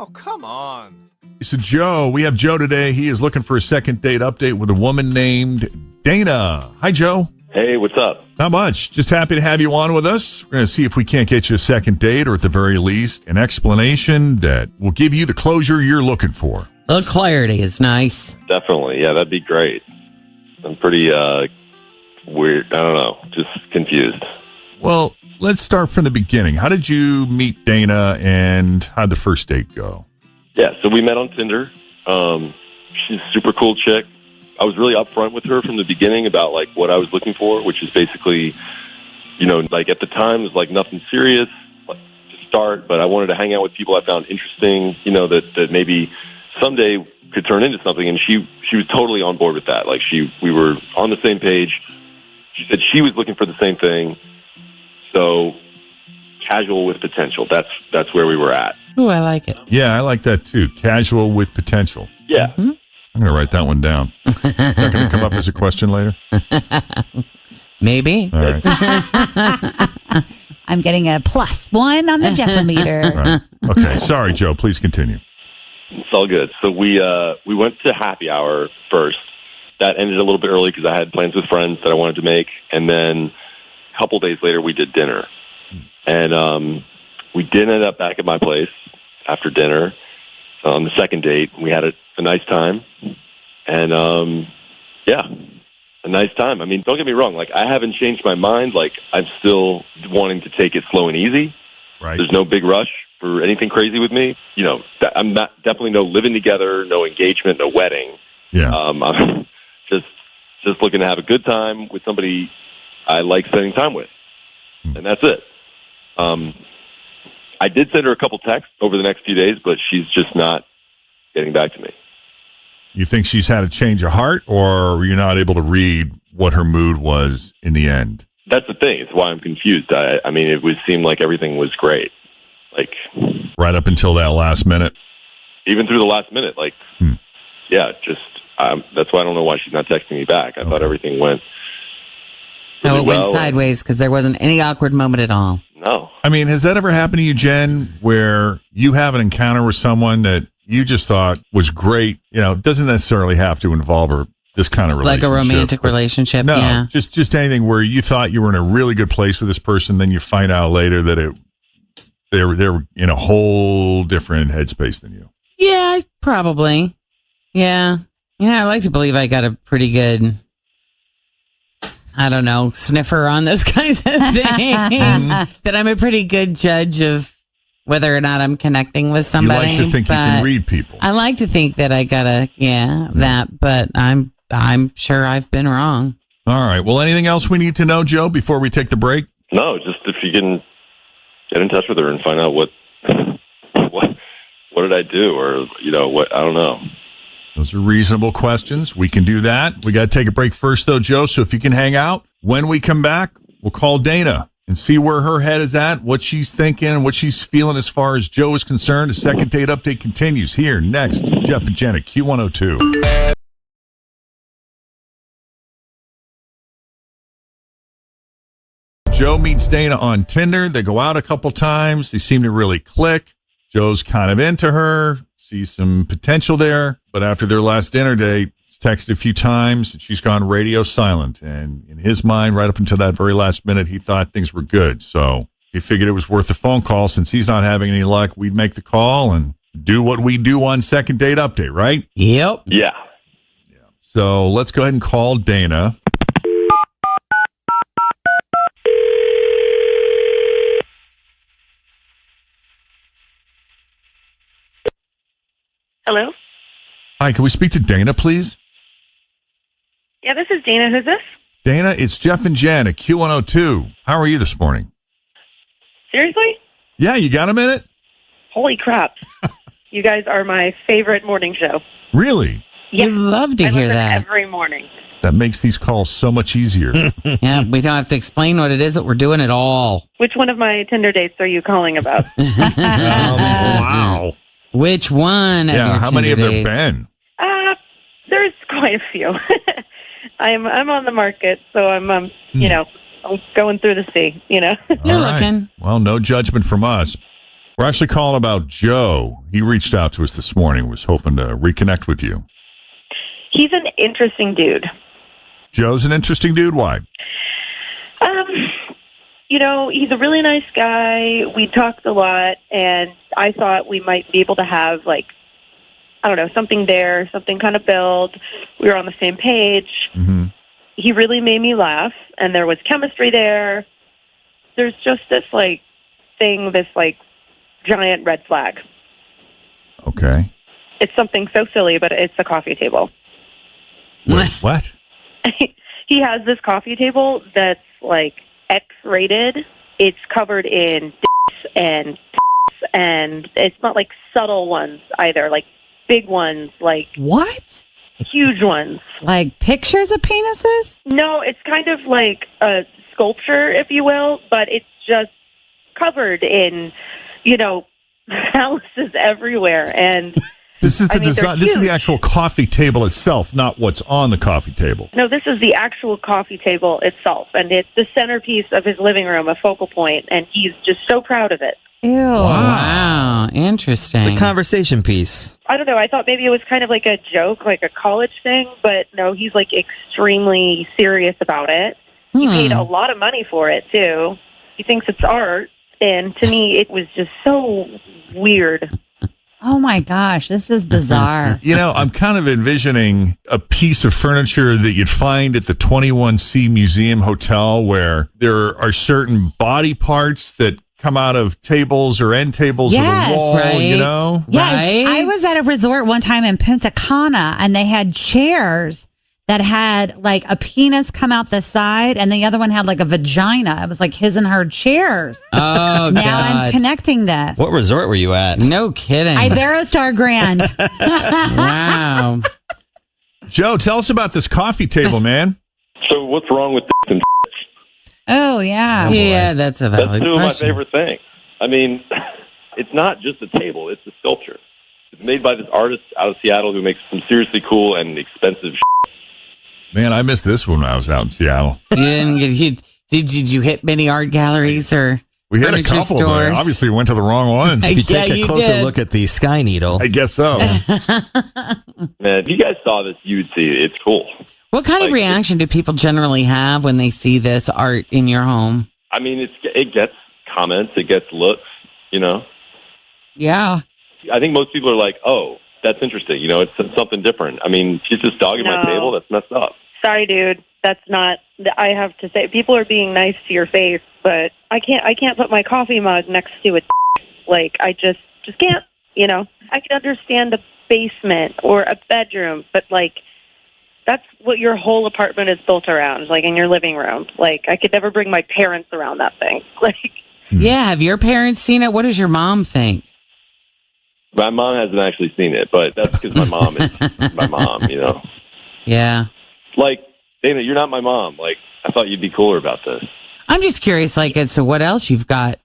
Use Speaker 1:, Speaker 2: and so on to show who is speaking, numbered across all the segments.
Speaker 1: Oh, come on.
Speaker 2: So, Joe, we have Joe today. He is looking for a second date update with a woman named Dana. Hi, Joe.
Speaker 3: Hey, what's up?
Speaker 2: Not much. Just happy to have you on with us. We're going to see if we can't get you a second date, or at the very least, an explanation that will give you the closure you're looking for.
Speaker 4: The clarity is nice.
Speaker 3: Definitely. Yeah, that'd be great. I'm pretty weird. I don't know. Just confused.
Speaker 2: Well, let's start from the beginning. How did you meet Dana, and how'd the first date go?
Speaker 3: Yeah, so we met on Tinder. She's a super cool chick. I was really upfront with her from the beginning about like what I was looking for, which is basically, you know, like at the time it was like nothing serious like, to start, but I wanted to hang out with people I found interesting, you know, that maybe someday could turn into something. And she was totally on board with that. Like we were on the same page. She said she was looking for the same thing. So casual with potential. That's where we were at.
Speaker 4: Ooh, I like it.
Speaker 2: Yeah, I like that too. Casual with potential.
Speaker 3: Yeah.
Speaker 4: Mm-hmm.
Speaker 2: I'm going to write that one down. Is that going to come up as a question later?
Speaker 4: Maybe.
Speaker 2: All right.
Speaker 5: I'm getting a +1 on the Jeff-o-meter.
Speaker 2: Right. Okay. Sorry, Joe. Please continue.
Speaker 3: It's all good. So we went to happy hour first. That ended a little bit early because I had plans with friends that I wanted to make. And then a couple days later, we did dinner. And we did end up back at my place after dinner. On the second date, we had a nice time. And, yeah, a nice time. I mean, don't get me wrong. Like, I haven't changed my mind. Like, I'm still wanting to take it slow and easy.
Speaker 2: Right.
Speaker 3: There's no big rush for anything crazy with me. You know, I'm not definitely no living together, no engagement, no wedding.
Speaker 2: Yeah.
Speaker 3: I'm just looking to have a good time with somebody I like spending time with. And that's it. I did send her a couple texts over the next few days, but she's just not getting back to me.
Speaker 2: You think she's had a change of heart, or you're not able to read what her mood was in the end?
Speaker 3: That's the thing. It's why I'm confused. I mean, it would seem like everything was great. Like,
Speaker 2: right up until that last minute?
Speaker 3: Even through the last minute. Like, yeah, just, that's why I don't know why she's not texting me back. I thought everything went
Speaker 4: No, it went
Speaker 3: well,
Speaker 4: sideways because there wasn't any awkward moment at all.
Speaker 3: No.
Speaker 2: I mean, has that ever happened to you, Jen, where you have an encounter with someone that you just thought was great? You know, it doesn't necessarily have to involve this kind of relationship.
Speaker 4: Like a romantic relationship,
Speaker 2: no,
Speaker 4: yeah.
Speaker 2: just anything where you thought you were in a really good place with this person, then you find out later that they're in a whole different headspace than you.
Speaker 4: Yeah, probably. Yeah. I like to believe I got a pretty good, I don't know, sniffer on those kinds of things. That I'm a pretty good judge of whether or not I'm connecting with somebody.
Speaker 2: You like to think you can read people.
Speaker 4: I like to think that I got that, but I'm sure I've been wrong.
Speaker 2: All right. Well, anything else we need to know, Joe, before we take the break?
Speaker 3: No, just if you can get in touch with her and find out what did I do, or, you know, what, I don't know.
Speaker 2: Those are reasonable questions. We can do that. We got to take a break first, though, Joe. So if you can hang out, when we come back, we'll call Dana and see where her head is at, what she's thinking, what she's feeling as far as Joe is concerned. A second date update continues here next. Jeff and Jenn at Q102. Joe meets Dana on Tinder. They go out a couple times. They seem to really click. Joe's kind of into her, sees some potential there. But after their last dinner date, he's texted a few times, and she's gone radio silent. And in his mind, right up until that very last minute, he thought things were good. So he figured it was worth a phone call. Since he's not having any luck, we'd make the call and do what we do on Second Date Update, right?
Speaker 4: Yep.
Speaker 3: Yeah.
Speaker 2: So let's go ahead and call Dana.
Speaker 6: Hello?
Speaker 2: Hi, can we speak to Dana, please?
Speaker 6: Yeah, this is Dana. Who's this?
Speaker 2: Dana, it's Jeff and Jenn at Q102. How are you this morning?
Speaker 6: Seriously?
Speaker 2: Yeah, you got a minute?
Speaker 6: Holy crap. You guys are my favorite morning show.
Speaker 2: Really?
Speaker 6: Yes.
Speaker 4: We'd love to
Speaker 6: I
Speaker 4: hear
Speaker 6: listen
Speaker 4: that.
Speaker 6: every morning.
Speaker 2: That makes these calls so much easier.
Speaker 4: Yeah, we don't have to explain what it is that we're doing at all.
Speaker 6: Which one of my Tinder dates are you calling about?
Speaker 2: Wow.
Speaker 4: Which one?
Speaker 2: Yeah, how many have there
Speaker 4: dates?
Speaker 2: been?
Speaker 6: There's quite a few. I'm on the market, so I'm you know, I'm going through the sea, you know.
Speaker 4: You're
Speaker 2: All right.
Speaker 4: looking.
Speaker 2: Well, no judgment from us. We're actually calling about Joe. He reached out to us this morning, was hoping to reconnect with you.
Speaker 6: He's an interesting dude.
Speaker 2: Joe's an interesting dude? Why?
Speaker 6: He's a really nice guy. We talked a lot, and I thought we might be able to have, something there, something kind of build. We were on the same page.
Speaker 2: Mm-hmm.
Speaker 6: He really made me laugh, and there was chemistry there. There's just this, giant red flag.
Speaker 2: Okay.
Speaker 6: It's something so silly, but it's a coffee table.
Speaker 2: Wait, what?
Speaker 6: He has this coffee table that's, X-rated. It's covered in and it's not, subtle ones either, big ones,
Speaker 5: What?
Speaker 6: huge ones.
Speaker 5: Like pictures of penises?
Speaker 6: No, it's kind of like a sculpture, if you will, but it's just covered in, phalluses everywhere. And
Speaker 2: This is the design.
Speaker 6: they're
Speaker 2: This is the
Speaker 6: huge.
Speaker 2: actual coffee table itself, not what's on the coffee table.
Speaker 6: No, this is the actual coffee table itself, and it's the centerpiece of his living room, a focal point, and he's just so proud of it.
Speaker 5: Ew.
Speaker 4: Wow, interesting.
Speaker 1: The conversation piece.
Speaker 6: I don't know. I thought maybe it was kind of like a joke, like a college thing, but no, he's extremely serious about it. He paid a lot of money for it, too. He thinks it's art, and to me, it was just so weird.
Speaker 5: Oh my gosh, this is bizarre.
Speaker 2: I'm kind of envisioning a piece of furniture that you'd find at the 21C Museum Hotel where there are certain body parts that come out of tables or end tables of
Speaker 5: Yes,
Speaker 2: the wall,
Speaker 4: right.
Speaker 5: Yes,
Speaker 4: Right?
Speaker 5: I was at a resort one time in Punta Cana, and they had chairs that had a penis come out the side, and the other one had a vagina. It was his and her chairs.
Speaker 4: Oh,
Speaker 5: Now
Speaker 4: God.
Speaker 5: I'm connecting this.
Speaker 1: What resort were you at?
Speaker 4: No kidding.
Speaker 5: Iberostar Grand.
Speaker 4: Wow.
Speaker 2: Joe, tell us about this coffee table, man.
Speaker 3: So what's wrong with this? And
Speaker 5: Oh yeah.
Speaker 4: Yeah, that's a
Speaker 3: that's
Speaker 4: valid
Speaker 3: two of my
Speaker 4: question.
Speaker 3: favorite things. I mean, it's not just a table; it's a sculpture. It's made by this artist out of Seattle who makes some seriously cool and expensive.
Speaker 2: Man, I missed this when I was out in Seattle.
Speaker 4: You didn't get did you hit many art galleries or
Speaker 2: We had a
Speaker 4: furniture
Speaker 2: couple, but
Speaker 4: stores?
Speaker 2: obviously went to the wrong ones.
Speaker 1: If you
Speaker 4: Yeah,
Speaker 1: take a
Speaker 4: you
Speaker 1: closer
Speaker 4: did.
Speaker 1: look at the Sky Needle,
Speaker 2: I guess so.
Speaker 3: Man, if you guys saw this, you'd see it. It's cool.
Speaker 4: What kind of
Speaker 3: Like-
Speaker 4: reaction do people generally have when they see this art in your home?
Speaker 3: I mean, it gets comments, it gets looks.
Speaker 5: Yeah.
Speaker 3: I think most people are like, "Oh, that's interesting." It's something different. I mean, she's just dogging my
Speaker 6: No.
Speaker 3: table. That's messed up.
Speaker 6: Sorry, dude. That's not. I have to say, people are being nice to your face, but I can't put my coffee mug next to it. I just can't. I can understand a basement or a bedroom, but that's what your whole apartment is built around. In your living room. I could never bring my parents around that thing.
Speaker 4: Yeah, have your parents seen it? What does your mom think?
Speaker 3: My mom hasn't actually seen it, but that's because my mom is my mom.
Speaker 4: Yeah.
Speaker 3: Dana, you're not my mom. I thought you'd be cooler about this.
Speaker 4: I'm just curious, as to what else you've got.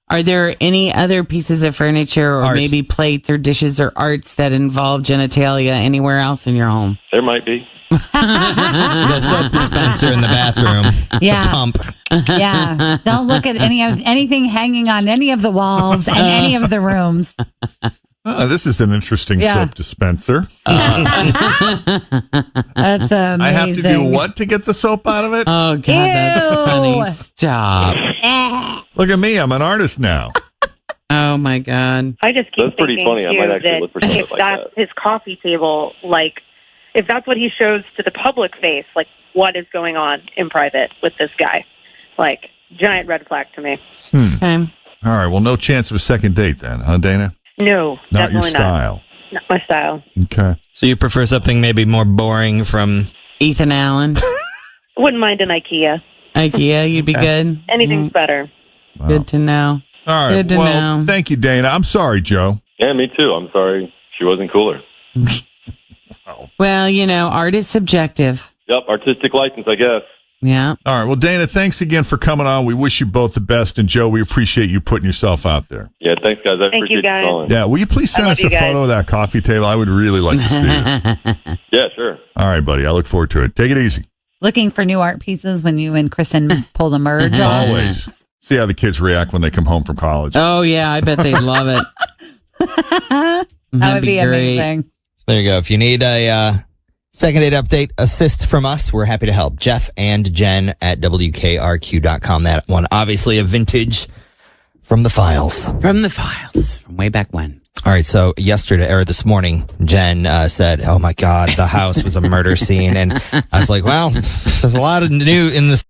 Speaker 4: Are there any other pieces of furniture or
Speaker 1: Art.
Speaker 4: maybe plates or dishes or arts that involve genitalia anywhere else in your home?
Speaker 3: There might be.
Speaker 1: the soap dispenser in the bathroom,
Speaker 5: Yeah.
Speaker 1: the pump.
Speaker 5: Yeah. Don't look at anything hanging on any of the walls and any of the rooms.
Speaker 2: This is an interesting
Speaker 5: Yeah.
Speaker 2: soap dispenser.
Speaker 5: That's amazing.
Speaker 2: I have to do what to get the soap out of it?
Speaker 4: Oh, God, that's
Speaker 5: Ew.
Speaker 4: funny. Stop.
Speaker 2: Look at me. I'm an artist now.
Speaker 4: Oh, my God.
Speaker 6: I just keep
Speaker 3: That's pretty
Speaker 6: thinking,
Speaker 3: funny. I
Speaker 6: too,
Speaker 3: might actually
Speaker 6: that
Speaker 3: look for something
Speaker 6: if
Speaker 3: like
Speaker 6: that's
Speaker 3: that.
Speaker 6: his coffee table, if that's what he shows to the public face, what is going on in private with this guy? Giant red flag to me.
Speaker 4: Okay.
Speaker 2: All right. Well, no chance of a second date then, huh, Dana?
Speaker 6: No,
Speaker 2: Not your
Speaker 6: definitely
Speaker 2: style.
Speaker 6: Not my style.
Speaker 2: Okay.
Speaker 1: So you prefer something maybe more boring from...
Speaker 4: Ethan Allen.
Speaker 6: Wouldn't mind an IKEA.
Speaker 4: IKEA, you'd be good.
Speaker 6: Anything's better.
Speaker 4: Good to know.
Speaker 2: All right.
Speaker 4: Good to
Speaker 2: Well,
Speaker 4: know.
Speaker 2: thank you, Dana. I'm sorry, Joe.
Speaker 3: Yeah, me too. I'm sorry she wasn't cooler.
Speaker 4: Well, art is subjective.
Speaker 3: Yep, artistic license, I guess.
Speaker 4: Yeah.
Speaker 2: All right. Well, Dana, thanks again for coming on. We wish you both the best. And Joe, we appreciate you putting yourself out there.
Speaker 3: Yeah, thanks, guys. I
Speaker 6: Thank you,
Speaker 3: appreciate
Speaker 6: guys.
Speaker 3: calling.
Speaker 2: Yeah. Will you please send
Speaker 6: love
Speaker 2: us a
Speaker 6: you guys.
Speaker 2: photo of that coffee table? I would really like to see it.
Speaker 3: Yeah, sure.
Speaker 2: All right, buddy. I look forward to it. Take it easy.
Speaker 5: Looking for new art pieces when you and Kristen pull the merge off.
Speaker 2: Always. See how the kids react when they come home from college.
Speaker 4: Oh, yeah. I bet they'd love it.
Speaker 5: That would be
Speaker 4: great.
Speaker 5: amazing.
Speaker 1: So there you go. If you need a second date update assist from us, we're happy to help. Jeff and Jen at WKRQ.com. That one, obviously a vintage from the files.
Speaker 4: From the files from way back when.
Speaker 1: All right. So yesterday or this morning, Jen said, oh my God, the house was a murder scene. And I was like, well, there's a lot of new in this